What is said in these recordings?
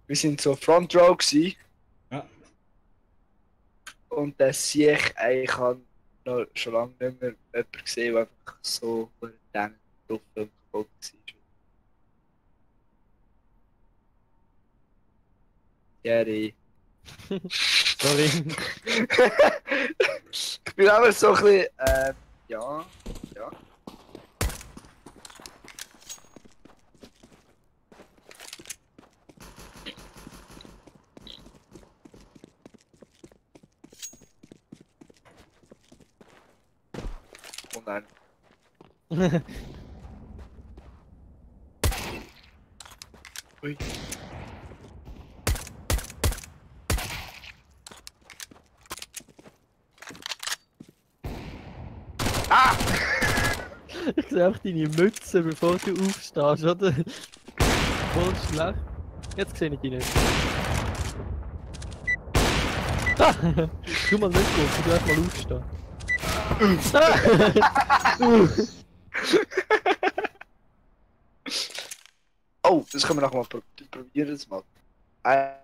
Wir sind so Front Row gewesen. Ja. Und das sehe ich eigentlich noch schon lange nicht mehr jemanden gesehen, der einfach so vor den drauf war. Gary. Sorry. Ich bin aber so ein bisschen, ja. Oh nein. Ui. Ah! Ich sehe auch deine Mütze, bevor du aufstehst, oder? Voll schlecht. Jetzt sehe ich dich nicht. Ah! Tu mal nicht gut, du darfst mal aufstehen. Oh, das können wir noch mal probieren. Das mal. Der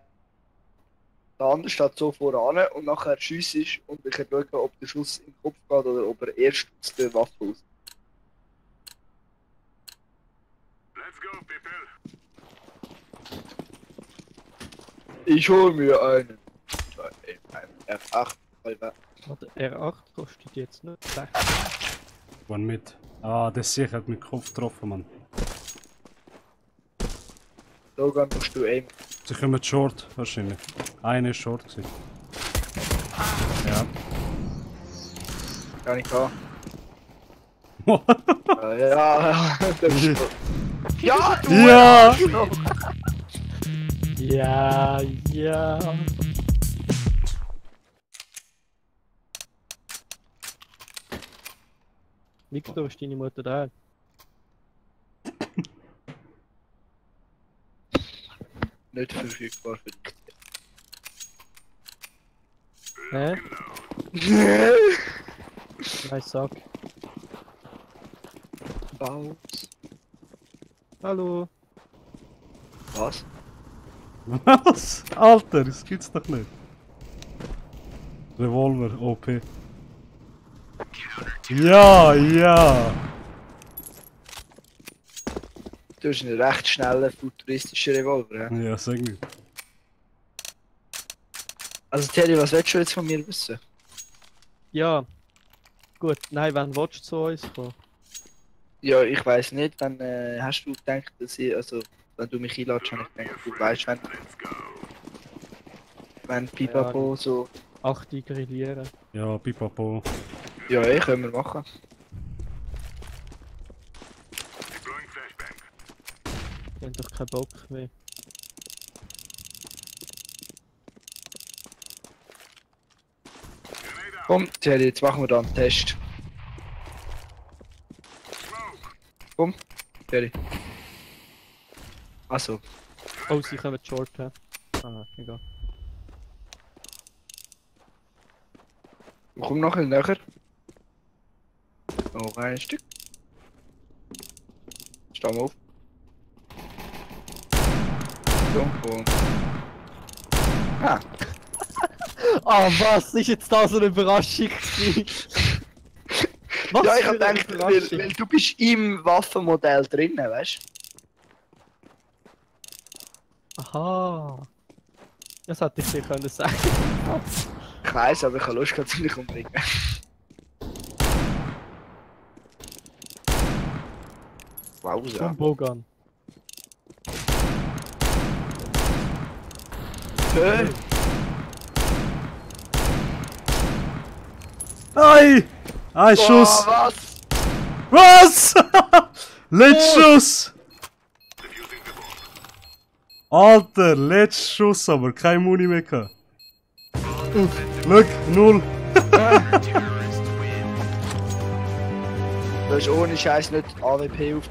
andere steht so voran und nachher schiesst und ich kann schauen, ob der Schuss in den Kopf geht oder ob er erst aus der Waffe aus. Let's go, people. Ich hol mir einen. Ein F8. Warte, R8 kostet jetzt nicht 60. One mit. Ah, das sicher hat mit dem Kopf getroffen, Mann. Logan musst du aim. Sie kommen short, wahrscheinlich. Einer ist short gewesen. Ja. Gar nicht da. Ja, das ist so. Ja, du! Ja! Ja, ja. Victor, ist deine Mutter da? Nicht verfügbar für dich. Hä? Nein, sag. Baus. Hallo. Was? Was? Alter, das gibt's doch nicht. Revolver, OP. Ja, ja! Du hast einen recht schnellen, futuristischen Revolver. He? Ja, sag nicht. Also Terry, was willst du jetzt von mir wissen? Ja. Gut, nein, wann willst du zu uns kommen? Ja, ich weiß nicht, dann hast du gedacht, dass ich, also wenn du mich einladest, habe ich gedacht, du weißt, wenn Pipapo Ja. so... 8 grillieren. Ja, pipapo. Ja, können wir machen. Deploying flashbang. Ich hab doch keinen Bock mehr. Komm, Terry, jetzt machen wir da einen Test. Komm, Terry. Also, Oh, sie kommen short, hä? Ah, egal. komm noch ein näher. Noch ein Stück. Steh mal auf. So, und... Ah, Ah, was? Ist jetzt da so eine Überraschung gewesen? Was ja, ich für hab eine gedacht, weil du bist im Waffenmodell drin, weißt du? Aha. Das hätte ich dir können sagen. Ich weiss, aber ich habe Lust, dass mich umbringen. Wow, ja. Vom Bogan. Hey. Nein! Ein Schuss! Oh, was? Was? Letzter Schuss! Alter, letzter Schuss, aber kein Muni mehr gehabt. Look, 0. Du hast ohne Scheiß nicht AWP auf.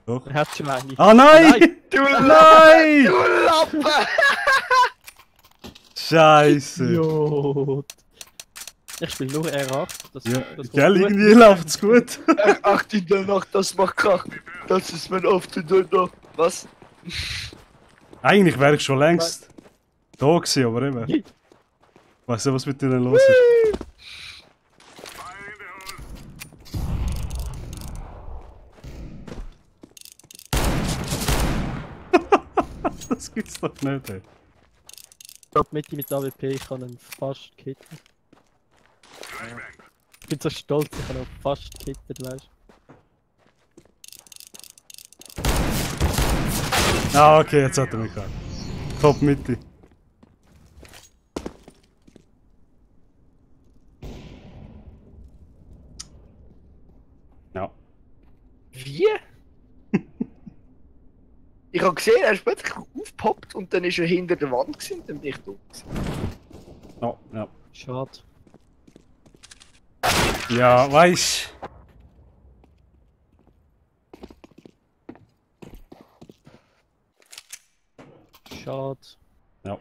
Doch. Er hat schon eine. Ah nein! Du Nein! Du Lappen! Scheiße! Jo. Ich spiele nur R8. Das, Ja, das gell, kommt gut. irgendwie läuft's gut. Ach, in der Nacht, das macht Krach. Das ist mein Auftritt heute noch. Was? Eigentlich wäre ich schon längst da gewesen, aber eben. Ich weiss nicht, was mit dir denn los ist. Fire in the hole. Das gibt's doch nicht, ey. Ich glaube, mit AWP, ich kann ihn fast kitten. Flashbang. Ich bin so stolz, ich habe ihn fast gekittet, weißt du. Ah, okay, jetzt hat er mich gehabt. Top Mitte. Ja. Wie? Ich habe gesehen, er ist plötzlich aufgepoppt und dann ist er hinter der Wand gewesen, und dann bin ich tot gewesen. Ja, ja. Schade. Ja, weisst. Schade. Ja.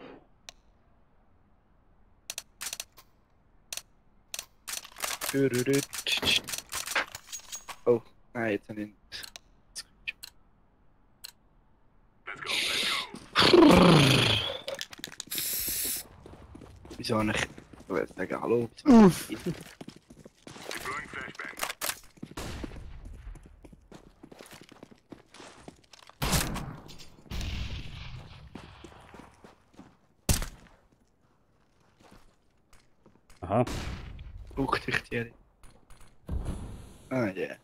Oh, nein, jetzt habe ich nicht. Let's go, let's go. Wieso nicht? Ich will sagen, hallo. Uff. Deploying flashbang. Aha. Guck dich dir. Ah, ja. Yeah.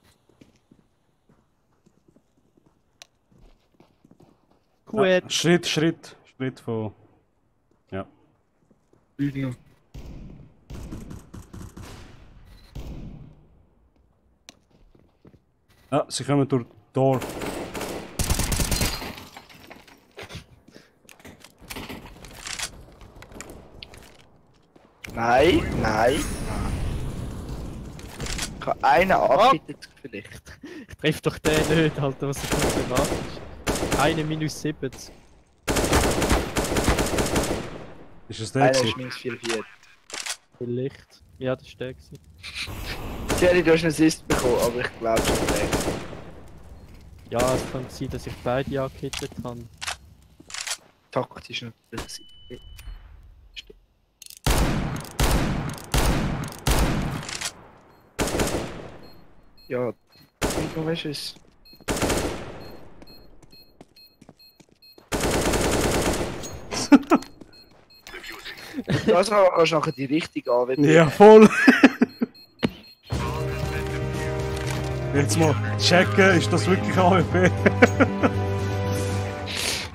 Gut. Schritt von. Ja. Video. Ah, sie kommen durch Tor. Nein, nein. Ich habe einen angehittet vielleicht. Ich treffe doch den nicht, Alter, was ich nicht erwartest. Eine minus 70. Ist es der Einer ist gewesen? minus 44. Vielleicht. Ja, das war der. gewesen. Thierry, du hast einen Assist bekommen, aber ich glaube schon nicht. Ja, es kann sein, dass ich beide angehittet habe. Taktisch natürlich. Ja, du weißt es. Defusing. Das kannst du nachher die richtige anwenden. Ja, voll! Jetzt mal checken, ist das wirklich AWP?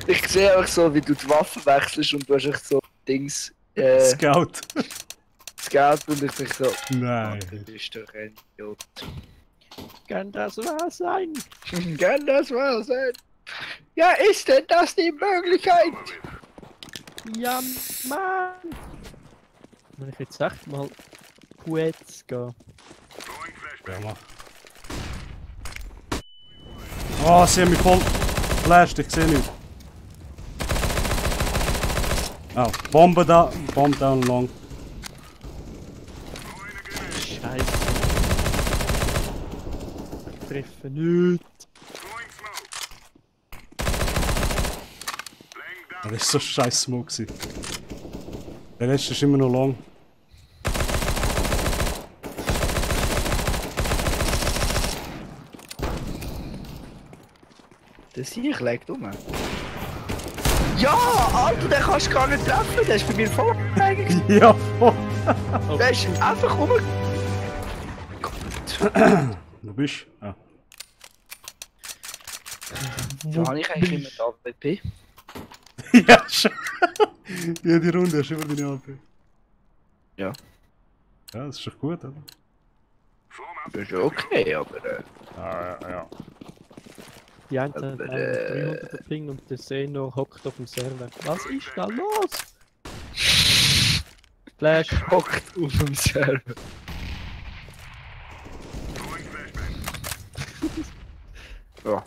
Ich sehe auch so, wie du die Waffe wechselst und du hast echt so Dings. Scout. Scout und ich denke so. Nein. Du bist doch ein Idiot. Kann das wahr sein? Kann das wahr sein? Ja, ist denn das die Möglichkeit? Ja, Mann! Wenn ich jetzt echt mal Quets gehe. Throwing flashbang. Ja, mach. Oh, sie haben mich voll geflasht, ich sehe nichts. Ah, Bombe da, Bomb down long. Throwing a grenade. Scheiße. Ich treffe nicht. Throwing smoke. Laying Das down. war so scheiß Smoke gewesen. Der letzte ist immer noch long. Der Sieg legt um. Ja, Alter, den kannst du gar nicht treffen. Der ist bei mir voll eigentlich. Ja, voll. Der ist einfach um. Du bist? Ah. So habe ich eigentlich immer die AWP. Ja, schon. Jede Runde hast du immer deine AP. Ja. Ja, das ist doch gut, oder? Form up. Das ist okay, aber Ah, ja. Die einen haben Aber, 300er Ping und der Senior hockt auf dem Server. Was ist da los? Flash. hockt auf dem Server. Throwing flashbang. Ja,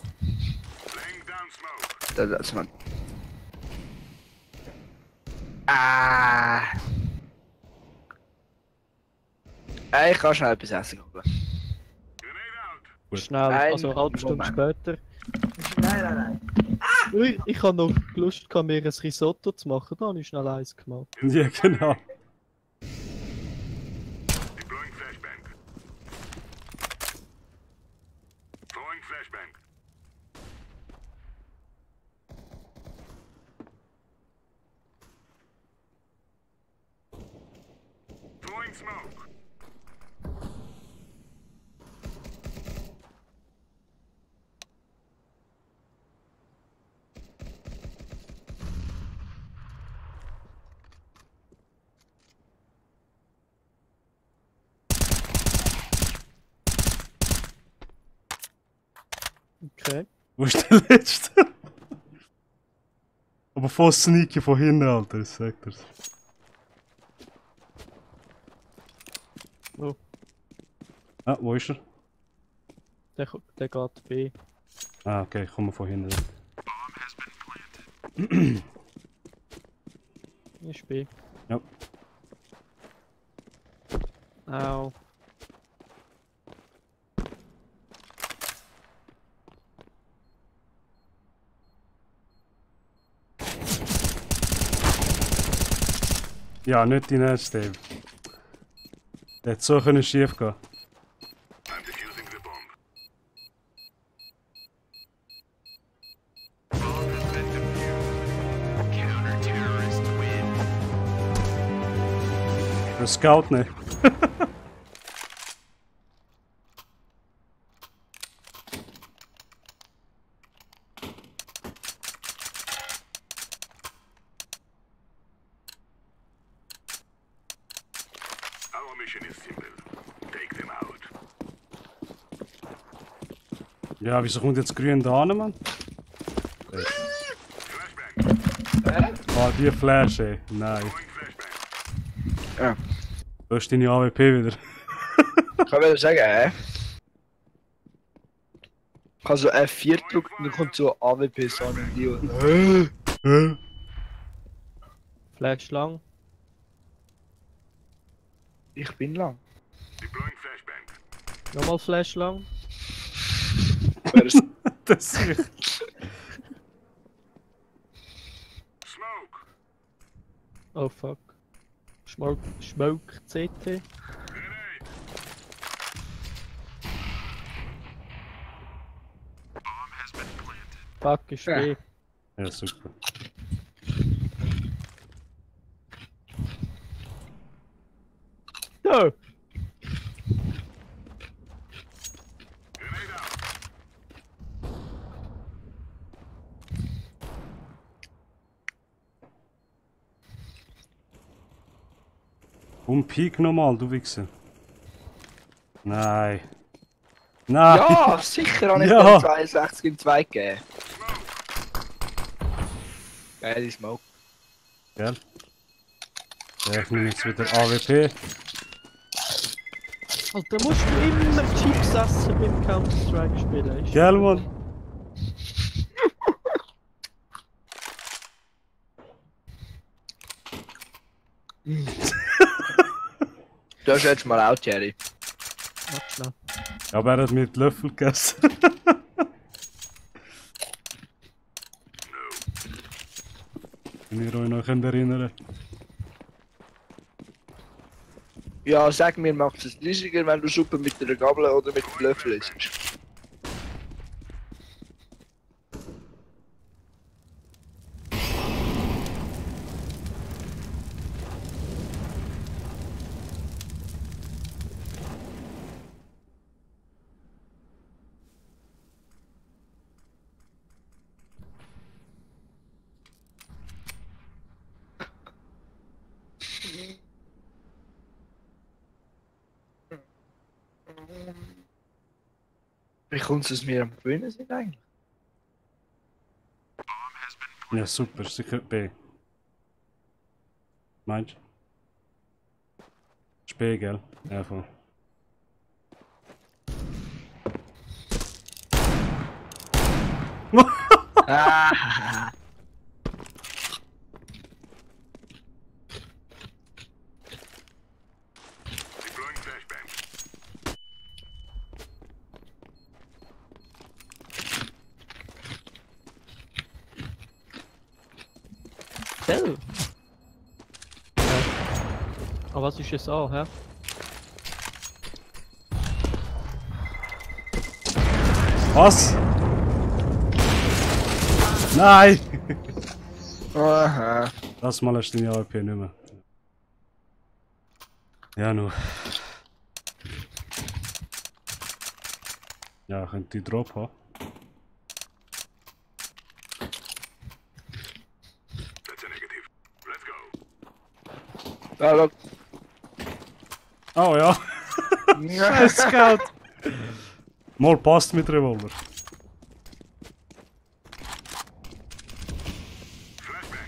Laying down smoke. das ist man. Ah! Ich kann schnell etwas essen holen. Grenade out. Gut. Schnell, Nein, also eine halbe Stunde Moment. später. Nein. Ich habe noch Lust, mir ein Risotto zu machen, da habe ich schnell eins gemacht. Ja, genau. Deploying flashbang. Throwing flashbang. Throwing smoke. Okay. Wo ist der letzte? Aber voll sneaky von hinten, Alter, ich sag dir's. Oh, Ah, wo ist er? der geht B. Ah, okay, ich komme von hinten. Ist B. Ja. Au. Ja, nicht dein Ernst, Dave. Der hätte so können schief gehen. I'm defusing the bomb. Der Scout nicht. Our mission is simple. Take them out. Ja, wieso kommt jetzt grün da an, Mann? Flashbang. Ah, die Flash, ey. Nein. Throwing flashbang. Ja. Du hast deine AWP wieder. Ich kann wieder sagen, ich habe so F4 gedrückt und dann kommt so AWP an und die und Hä? Flash lang. ich bin lang. Deploying flashbang. Nochmal Flash lang. Wer ist- Das ist Smoke. Oh fuck. Smoke CT. Grenade. Fuck ist Ja. B. Ja, super. No! Grenade out. Peak nochmal, du Wichser. Nein. Nein! Ja, sicher habe ich Ja. den 62 im 2 gegeben. Geile Smoke. Gell? Ja, ich nehme jetzt wieder AWP. Alter, musst du immer Chips essen beim Counter-Strike spielen? Ist- Gell, Mann? Du hast jetzt mal out, Jerry. Warte schnell. Ja, aber er hat mit Löffel gegessen. Wenn ihr euch noch erinnern könnt. Ja, sag mir, macht es riesiger, wenn du Suppe mit einer Gabel oder mit einem Löffel isst? Wie kommt es, dass wir am Gewinnen sind eigentlich? Ja, super, sicher B. Meinst du? Ist B, gell? Ja, voll. Ah, Deploying flashbang. Erzähl! Aber was ist es an, hä? Was? Nein! Aha. Das Mal hast du deine AWP nicht mehr. Ja, nur. Ja, könnte die Drop haben. That's a negative. Let's go. Da, look. Oh ja! Scheiß Scout! Mal passt mit Revolver. Flashbang.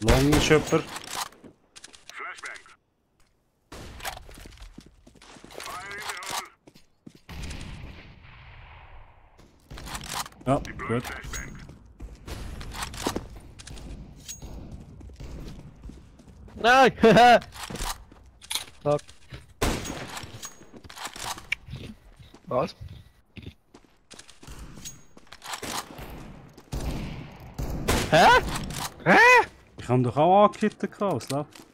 Long ist jemand. Flashbang. Fire in the hole. Ja, Deploy gut. flashbang. Nein! Haha! Fuck. Was? Hä? Ich habe doch auch angekittet, was läuft?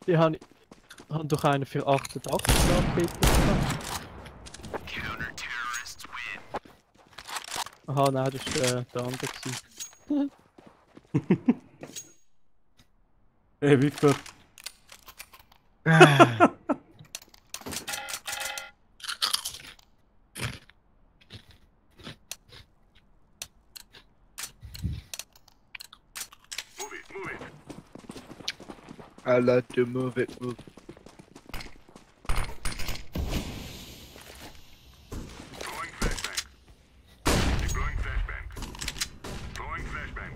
Die haben doch einen für 88 angeboten. Aha, nein, das war der andere. Gewesen. Hey Victor. Move it, move it. I like to move it, move. Throwing flashbang. Deploying flashbang. Throwing flashbang.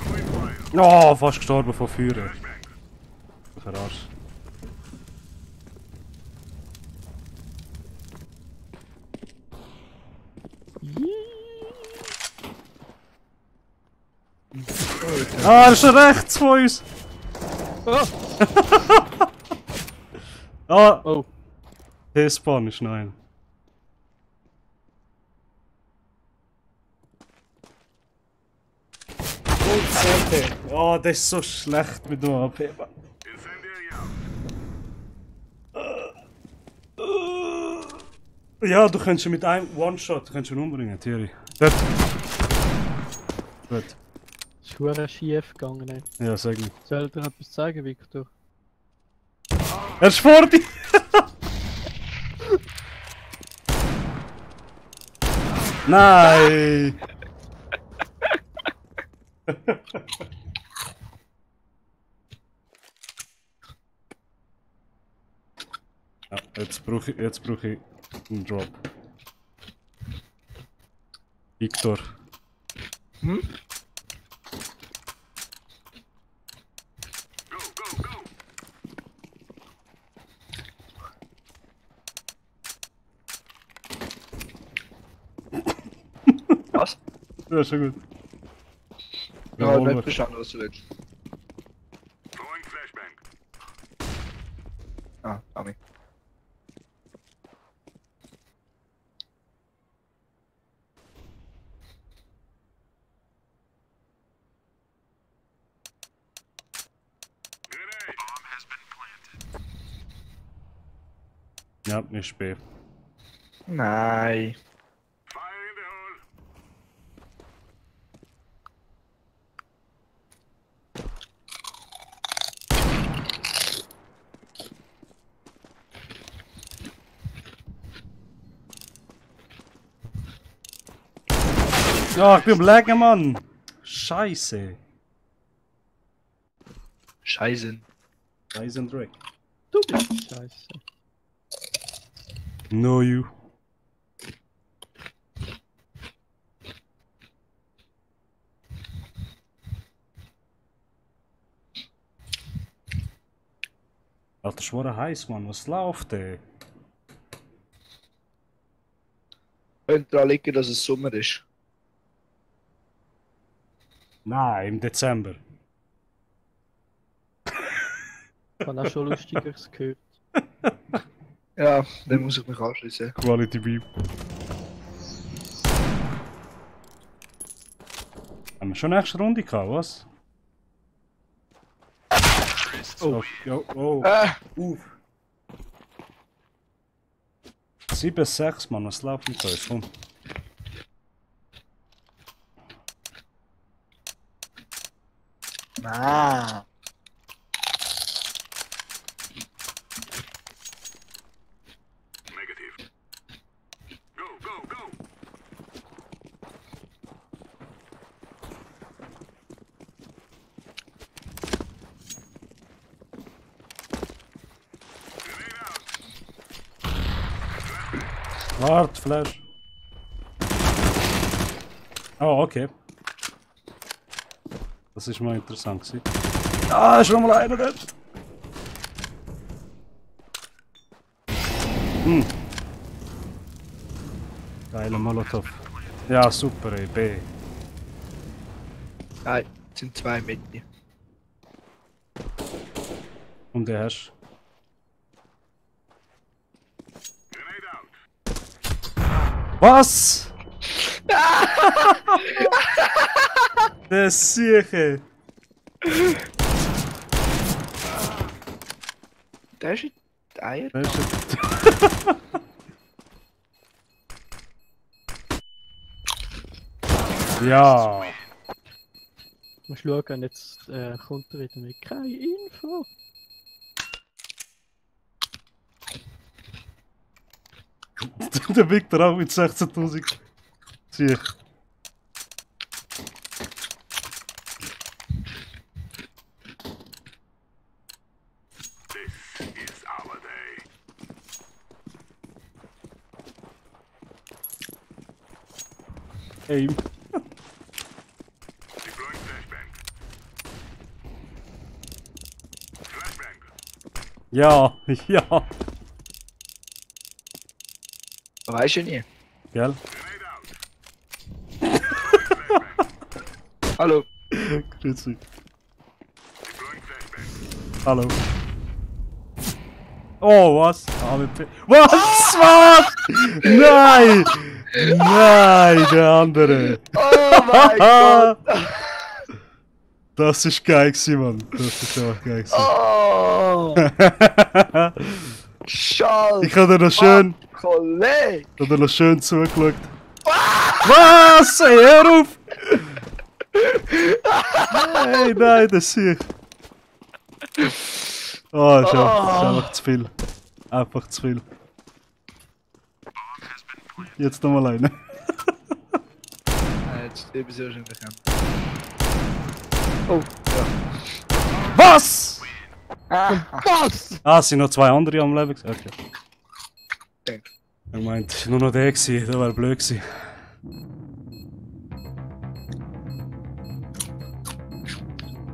Throwing fire. Oh, fast gestorben von Feuer. Flashbang. Verarsch. Ah, er ist schon rechts von uns! Oh! Ah! Oh! T-Spawn ist nein. Oh, das ist so schlecht mit dem Abheben. Incendiary out. Ja, du könntest ihn mit einem One-Shot umbringen, Thierry. Dort. Gut. Ist verdammt schief gegangen. Ey. Ja, sag mir. Soll ich dir etwas zeigen, Victor? Er ist vor dir! Nein! Ja, jetzt brauche ich einen Drop. Victor. Go, go, go. Was? Ja, schon gut. Ja, Revolver. nicht verstanden, was du willst. Throwing flashbang. Ah, Tommy. Grenade. Bomb has been planted. Ja, ist B. Nein. Fire in the hole. Ja, ich bin am Laggen, Mann! Scheiße! Scheißen. Scheiße und Dreck. Du bist scheiße. No you. Alter, schwere heiß, Mann. Was läuft, ey? Könnte daran liegen, dass es Sommer ist. Nein, im Dezember. Ich habe auch schon Lustigeres gehört. Ja, dann muss ich mich anschließen. Quality Beam. Haben wir schon nächste Runde gehabt, was? Oh, oh, oh. Uff. 7-6, Mann, was läuft mit euch? Komm. Ah. Negative. Go, go, go! Grenade out! Wart, Flash. Oh, okay. Das ist mal interessant gewesen. Ah, ist noch mal einer dort. Hm. Geiler Molotov. Ja, super, ey, B. Nein, es sind zwei mit dir. Und der hast Grenade out! Was? Der ist sicher. Der ist in die Eier. Der ist ja. Du musst schauen, jetzt kommt er wieder mit keine Info. Der Victor auch mit 16.000. Sieh. This is our day. Aim. Deploying flashbang. Flashbang. Ja, ja. Weißt du nie. Gell? Grenade out. Flashbang. Hallo. Grüezi. Deploying flashbang. Hallo. Oh, was? AWP. Was? Was? Nein! Nein, der andere. Oh mein Gott. Das ist geil gewesen, Mann. Das ist einfach geil gewesen. Oh. Schall. Ich habe dir noch schön, Kollege. zugeschaut. Was? Ey, hör auf! Nein, nein, das sehe ich. Oh, das ist einfach zu viel. Einfach zu viel. Jetzt nochmal eine. Jetzt üben sie wahrscheinlich an. Oh, ja. Was? Was? Ah, es sind noch zwei andere am Leben. Okay. Danke. Ich meinte, es war nur noch der gewesen, der wäre blöd gewesen.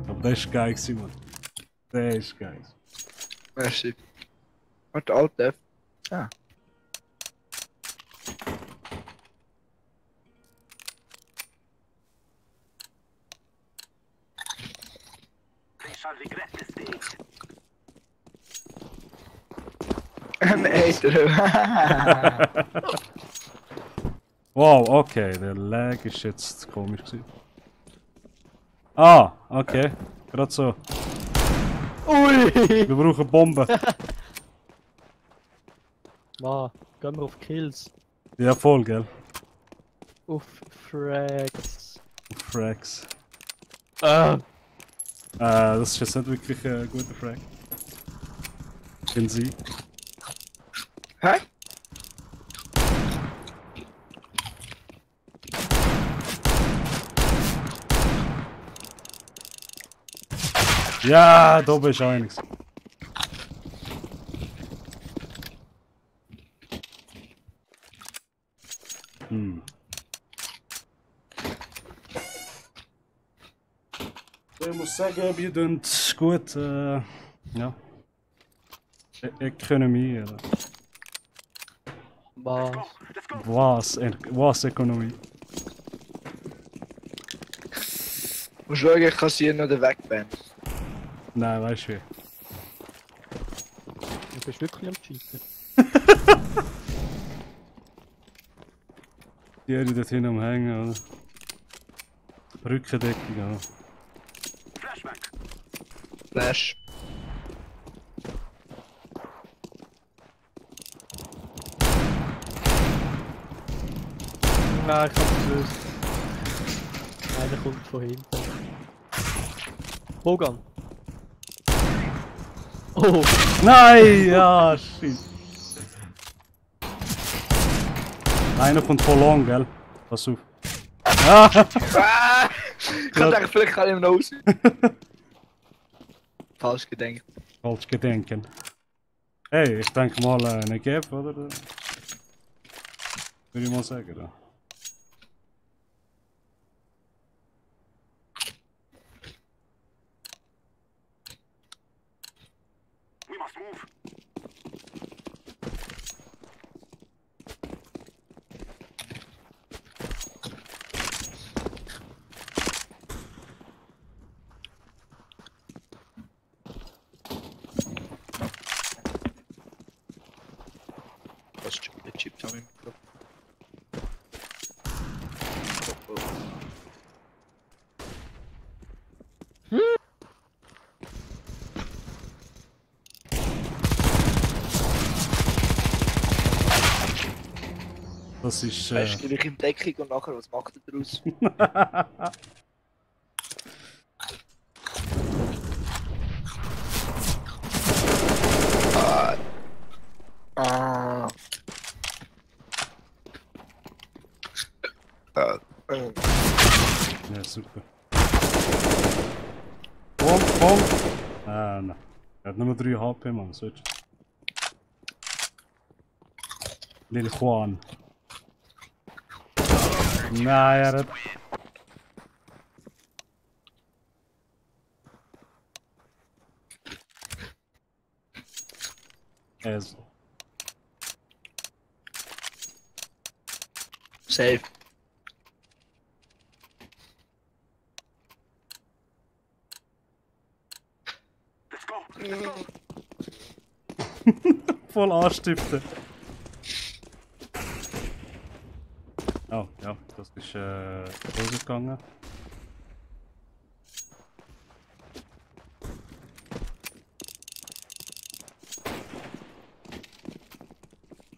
Aber der ist geil gewesen, Mann. Der ist geil. Merci. Warte, Alt F. Ah. Hater. Wow, okay, der Lag ist jetzt komisch gewesen. Ah, okay. Gerade so. Ui! Wir brauchen Bomben. Mann, gehen wir auf Kills. Ja, voll, gell? Auf Frags. Frags. Ah! Das ist jetzt nicht wirklich ein guter Frag. Kennen Sie? Hä? Ja, da bist du einiges. Hm. Ich muss sagen, wir tun gut, ja. Ökonomie, oder? Was? Was Ökonomie? Musst schauen, ich kann sie noch den wegbannen. Nein, weißt du wie? bist wirklich am Cheaten. Die Erde dort hinten am Hängen, oder? Rückendeckung, oder? Flashback. Flash. Nein, ich hab's gelöst. Einer kommt von hinten. Bogan. Oh, Nein! Ja, shit. Einer kommt voll lang, gell? Pass auf. Ah! Ah! Ich kann denken, vielleicht kann ich ihm noch aus. Falsch gedacht. Falsch gedenken. Hey, ich denke mal eine Gap, oder? Würde ich mal sagen. Da. We must move. Was ist der Chip am Mikro? Oh, Das ist. Er ist gleich in Deckung und nachher, was macht er daraus? Ah. Ja, super. Komm! Ah, nein. Er hat nur 3 HP, Mann. So ist Lil Juan. Nein, er hat. Also. Safe. Let's go. Let's go. Voll anstiften. Oh, ja, das ist losgegangen.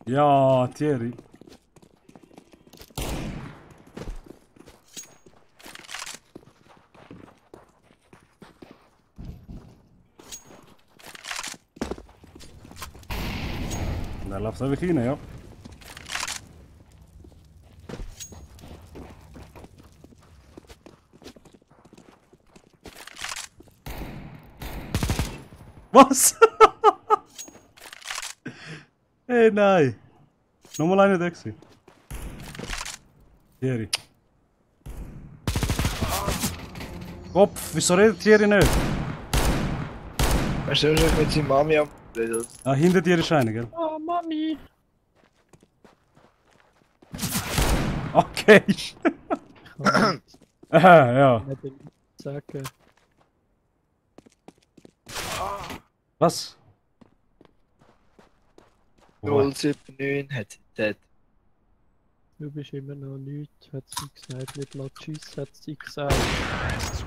Ja, Thierry. Und er läuft einfach rein, ja. Was? Hey, nein. Nochmal einer da gewesen. Thierry. Kopf, wieso redet Thierry nicht? Er ist wahrscheinlich mit seiner Mami am Reden. Ah, hinter dir ist einer, gell? oh Mami. Okay. Aha, ja. Ich kann nicht sagen. Was? 079 hat sie gesagt. Du bist immer noch nichts, hat sie gesagt. Nicht mal Tschüss, hat sie gesagt.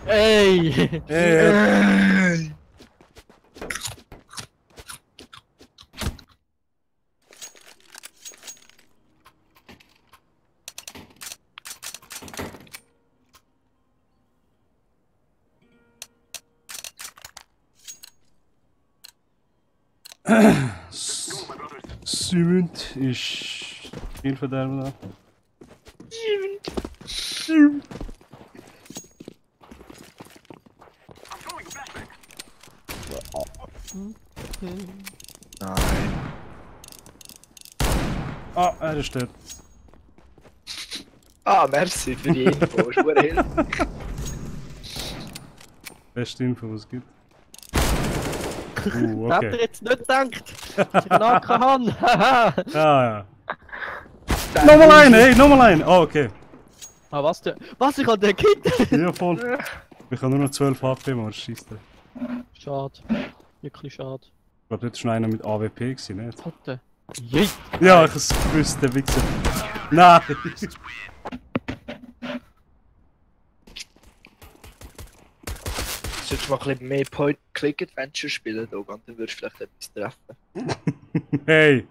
Ey! Hey, Go, my brothers. Cement ist Spielverderber da. I'm throwing a flashback. Nein. Ah, er ist dort. Ah, merci für die Info. Ist sehr hilfreich. Beste Info, was es gibt. Hat er Okay. jetzt nicht gedacht? Dass ich einen AK habe? Haha! Ja, ja. Nochmal einen, hey, nochmal einen. Oh, okay. Ah, was denn? Was? Ich habe den Kit! Ja, voll. Ich habe nur noch 12 HP, Mann, scheiße. Schade. Wirklich schade. glaube, dort war noch einer mit AWP, gewesen, nicht? Warte. Jeet! Ja, ich hab's gewusst, der Wichser. Nein! Solltest du mal ein bisschen mehr Point-Click-Adventure spielen, Dogan, dann würdest du vielleicht etwas treffen. Hey!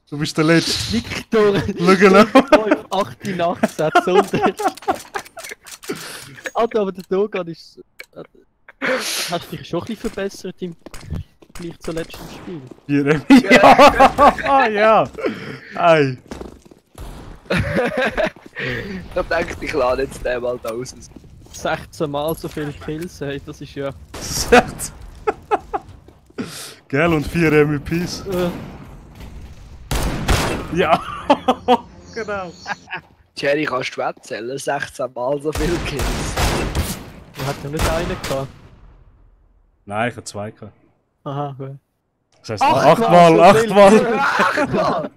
Du bist der Letzte. Victor! Schau genau! 5, 8 Nachsätze unter. Alter, aber der Dogan ist. Hast dich schon ein bisschen verbessert im Vergleich zum letzten Spiel. Ja! Ja! Ei! Da denke ich, lade jetzt den mal da raus. 16 Mal so viele Kills, hey, das ist ja. Das ist echt. Gell, und 4 MVPs. Ja! Genau! Thierry, kannst du erzählen? 16 Mal so viele Kills. Er hat ja nicht einen gehabt. Nein, ich hatte 2 gehabt. Aha, gut. Das heisst, Achtmal 8 Mal, so 8 viel. Mal!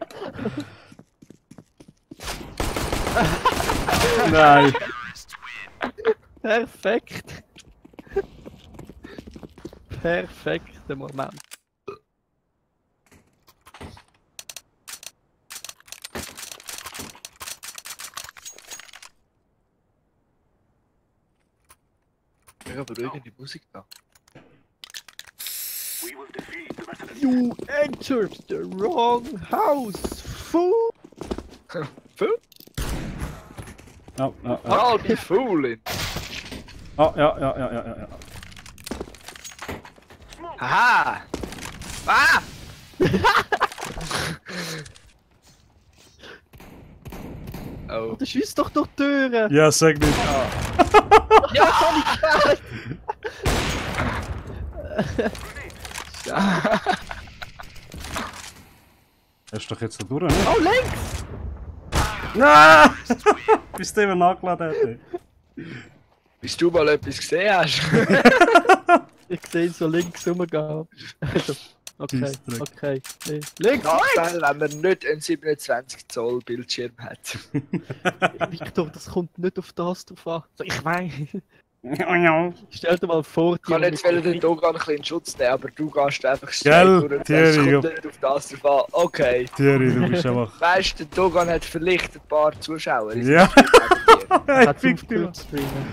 Nein! Perfekt! Perfekter Moment. Mega beruhigende Musik da. We will defeat the rest of the You entered the wrong house, fool! Ja, ja, ja. I'll be fooling! Ah, ja, ja, ja, ja, ja. Haha! Ah! Oh. Der schießt doch durch die Türen! Ja, sag nicht. Ja, kann ich gesagt! Er ist doch jetzt da durch, ne? Oh, links! Nein! Bis der eben nachgeladen hat. ey. Bis du mal etwas gesehen hast. Ich sehe ihn so links rumgehen. Also, okay, Scheissdreck. okay. Links! Nachteil, wenn man nicht einen 27 Zoll Bildschirm hat. Victor, das kommt nicht auf das drauf an. So, ich meine, Ja, ja. stell dir mal vor, Ich kann jetzt den Dogan ein bisschen in Schutz nehmen, aber du gehst einfach Gell, durch und Thierry, es kommt ja. nicht auf das drauf an. Okay. Thierry, du bist einfach. Weißt du, der Dogan hat vielleicht ein paar Zuschauer. Ja! hat Ich fick dich. aufgehört zu streamen.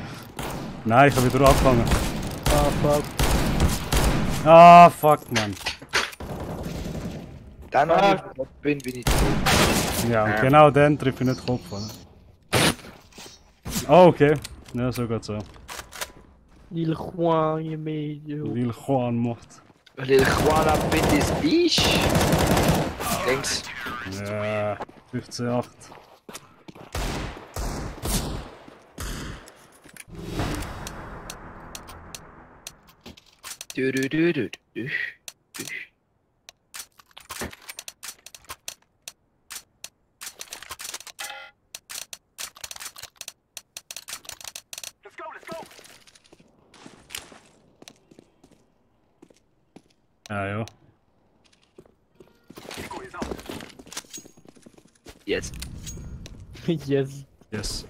Nein, ich habe wieder angefangen. Ah, fuck. Ah, fuck, man. Dann, wenn ich tot bin ich tot. Ja, und genau dann treffe ich nicht den Kopf, oder? Oh, okay. Ja, so geht's auch. Il Juan, je medio. Lil Juan macht. Lil Juana bin das Bisch. Denkst Ja, 15,8. du. Let's go, let's go! Ja, ja. Echo is out. Jetzt. Yes. Yes.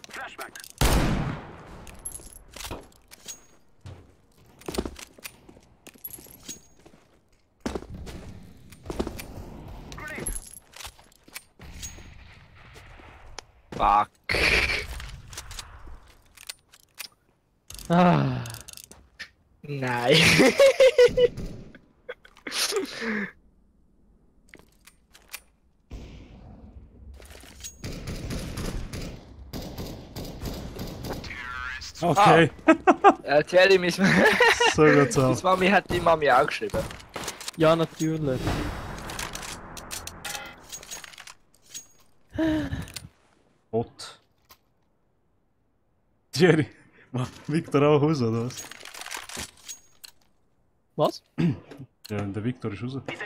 Flashback. Grenade. Fuck. Ah. Nein. Okay. Thierry, meine So geht's auch. Mami hat die Mami auch geschrieben. Ja, natürlich. Gott. Thierry. Macht Victor auch raus, oder was? Was? Ja, der Victor ist raus. Be safe.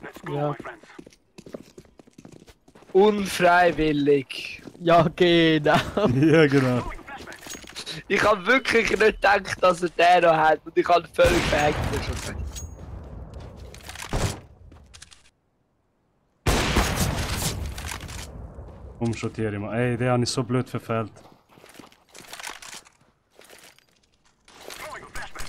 Let's go, Ja. my friends. Unfreiwillig. Ja, genau. Ja, genau. Throwing a flashback. Ich habe wirklich nicht gedacht, dass er den noch hat und ich habe völlig verhängt. Komm schon, Thierry, Mann. Ey, den habe ich so blöd verfehlt. Throwing a flashback.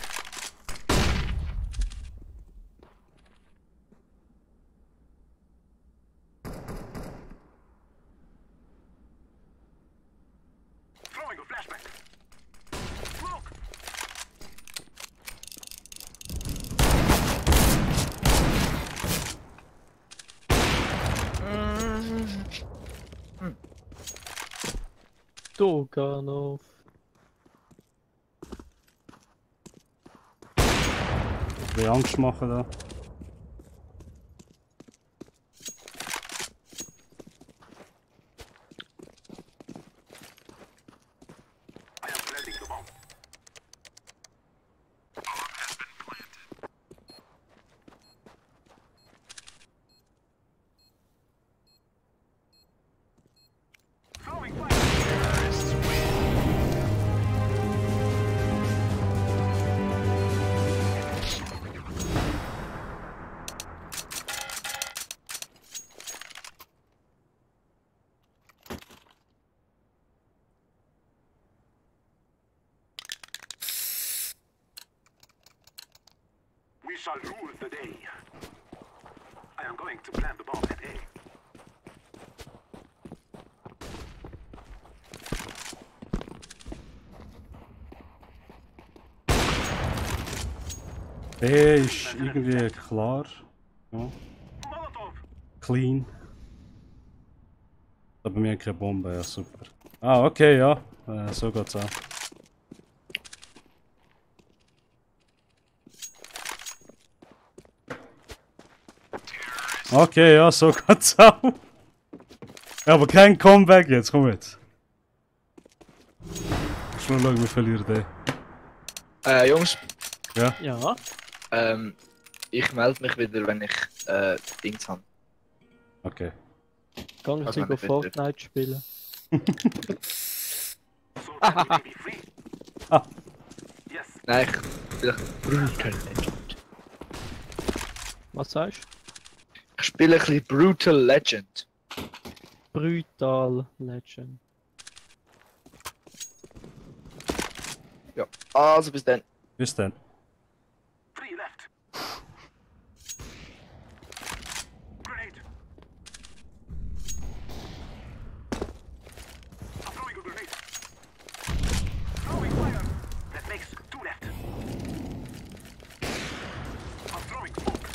Stoganov. Ich will Angst machen da. I am planting the bomb. Throwing fire. We shall rule the day. I am going to plant the bomb at A. B ist irgendwie klar. Ja. Molotov! Clean. Da bei mir keine Bombe, ja super. Ah, okay, ja. So geht's auch. Okay, ja, so geht's auch. Ja, aber kein Comeback jetzt, komm jetzt. Schon schauen, wir verlieren den. Jungs, Ja. ich melde mich wieder, wenn ich Dings habe. Okay. Gang ich Also, lieber bitte. Fortnite spielen. So that we may be free. Ah. Yes. Nein, ich spiele Brutal Legend. Was sagst du? Ich spiele ein bisschen Brutal Legend. Brutal Legend. Ja, also bis dann. Bis dann. 3 left. Grenade. I'm throwing a grenade. Throwing fire. That makes 2 left. I'm throwing smoke.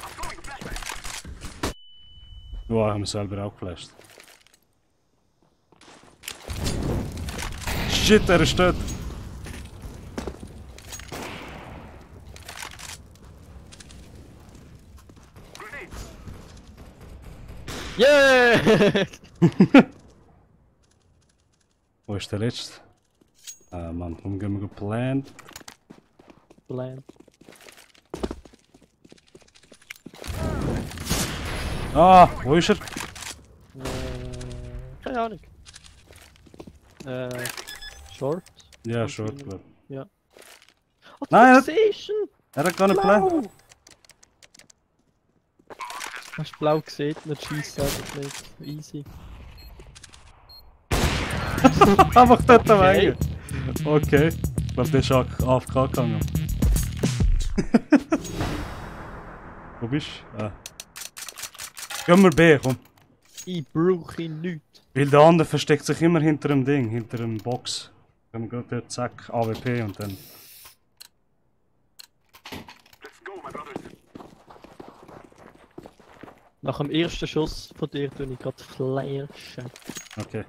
I'm throwing a flashbang. Ja, haben wir selber auch geflasht. Shit, er ist tot. Grenade. Yeah! Wo ist der letzte? Ah, Mann, warum gehen wir geplant? Plan. Ah, wo ist er? Keine Ahnung. Short. Ja, schon, glaub. Oh, Nein, Station! Er hat gar nicht Plan. Blau! Hast du blau gesehen? Nicht schiessen, einfach nicht. Easy. Einfach dort am Okay. Hängen. Okay. Ich glaube, der ist AFK gegangen. Wo bist du? Ah. Gehen wir B, komm. Ich brauche ihn nicht. Weil der andere versteckt sich immer hinter dem Ding, hinter dem Box. Gehen wir gerade dort, zack, AWP und dann. Let's go, my brothers. Nach dem ersten Schuss von dir tue ich gerade flashen. Okay.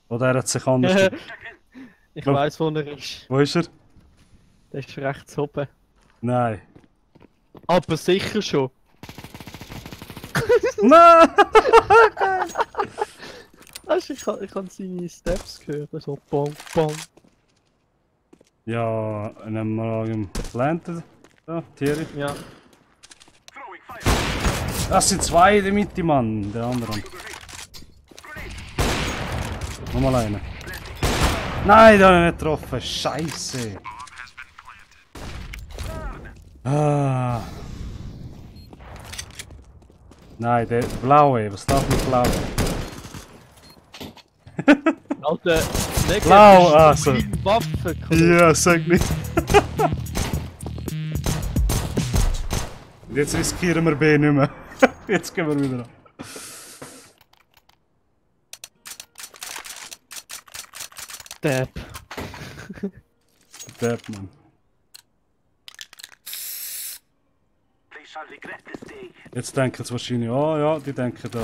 Oder er hat sich anders. Ich Wo- weiss, wo er ist. Wo ist er? Der ist rechts oben. Nein. Aber sicher schon. Nein! Weißt du, ich habe seine Steps gehört. So bong, bong. Ja, nehmen wir mal Planted. Da, Thierry. Ja. Throwing fire. Das sind zwei in der Mitte, Mann. Der andere. Grenade. Grenade. Nochmal einer. Nein, da habe ich nicht getroffen. Scheiße. Ah. Nein, der blaue. Was darf mit blau? Alter, Neger, Blau, bist du also. mit Waffen, Kollege. Ja, sag nicht. Jetzt riskieren wir B nicht mehr. Jetzt gehen wir wieder an. Dab. Depp, Mann. shall regret this day. Jetzt denken sie wahrscheinlich, oh ja, die denken da.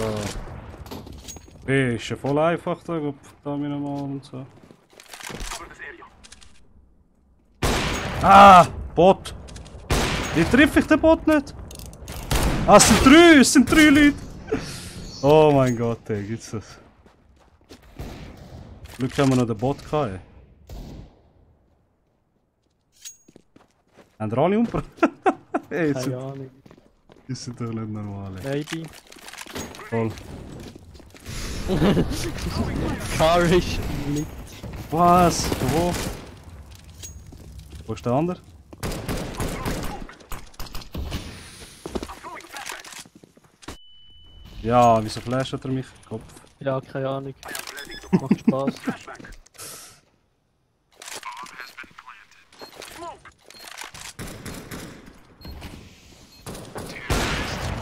B ist ja voll einfach da, verdammt nochmal und so. Cover this area. Ah! Bot! Wie treffe ich den Bot nicht? Ah, es sind drei Leute! Oh mein Gott, ey, gibt's das? Glück haben wir noch den Bot gehabt, ey. Haben wir alle umgebracht? Ey, Keine Ahnung. die sind doch nicht normal, ey. Maybe. Voll. Car ist lit. Was? Wo? Wo ist der andere? Ja, wieso flasht er mich? Kopf. Ja, keine Ahnung. Macht Spaß. Flashback. Smoke.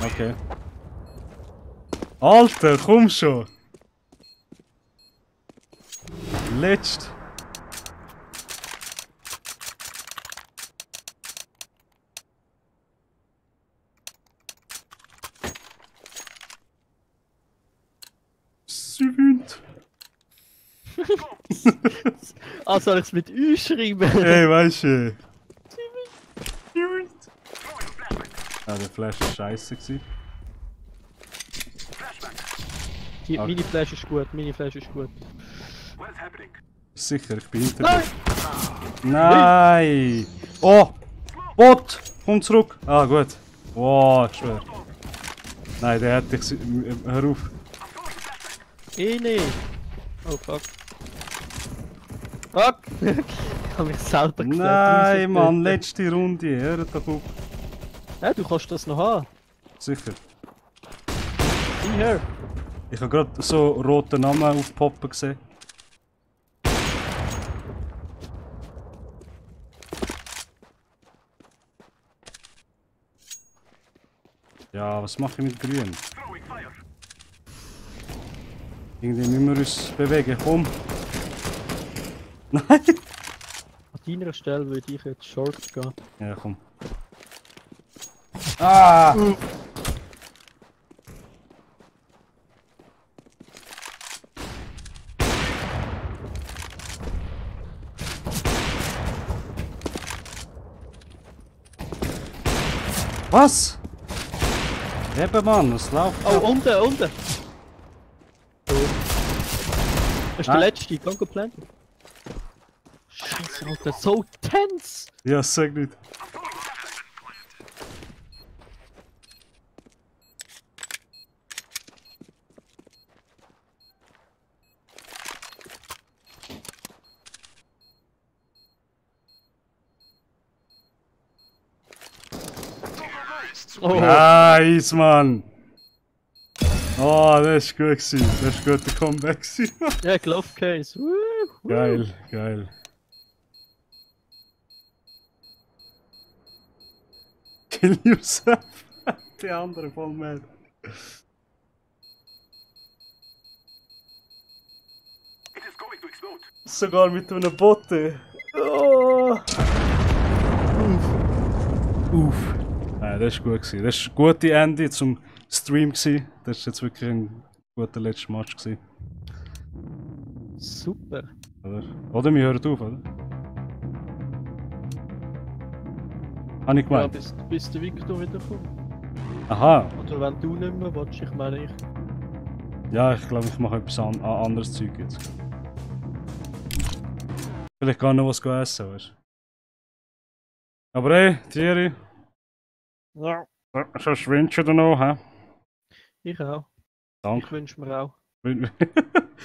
Okay. Alter, komm schon! Letzt! Sünd! Ah, soll ich es mit Ü schreiben? Ey, weißt du? Throwing flashback. Ah, der Flash war scheiße gewesen. Flashback. Die Okay. Mini-Flash ist gut, Mini-Flash ist gut. What is happening? Sicher, ich bin hinter Nein! dir. Nein! Oh! Bot! Komm zurück! Ah, gut. Wow, ich schwör. Nein, der hat dich. Hör auf. Nee. Oh fuck. Fuck! Ich hab mich selber gesehen. Nein, Mann, letzte Runde. Hör doch auf. Ja, du kannst das noch haben. Sicher. Sieh her. Ich habe gerade so rote Namen aufpoppen gesehen. Ja, was mache ich mit Grün? Throwing fire. Irgendwie müssen wir uns bewegen. Komm! Nein! An deiner Stelle würde ich jetzt Short gehen. Ja, komm. Ah! Was? Eben, Mann, was läuft Oh, da? unten! Das ist Ah. der letzte, go planten. Scheiße, Alter, so tense! Ja, sag nicht. Oh, Nice, Mann! Oh, das ist gut gewesen. Das ist ein guter Comeback gewesen. ja, Glove Case. Woo. Geil, geil. Kill yourself. Die andere voll mad. It is going to explode. Sogar mit einem Botte. Oh. Uff. Nein, das war gut gewesen. Das war ein gutes Ende zum Stream gewesen. Das war jetzt wirklich ein guter letzter Match gewesen. Super. Oder wir hören auf, oder? Habe ich Ja, gemeint? bis der Victor wiederkommt. Aha. Oder wenn du nicht mehr willst, ich meine ich. Ja, ich glaube, ich mache etwas anderes Zeug jetzt. Vielleicht gar noch was essen, weißt du? Aber hey, Thierry, Ja. sonst wünsche ich dir noch, hä? Ich auch. Danke. Ich wünsche mir auch.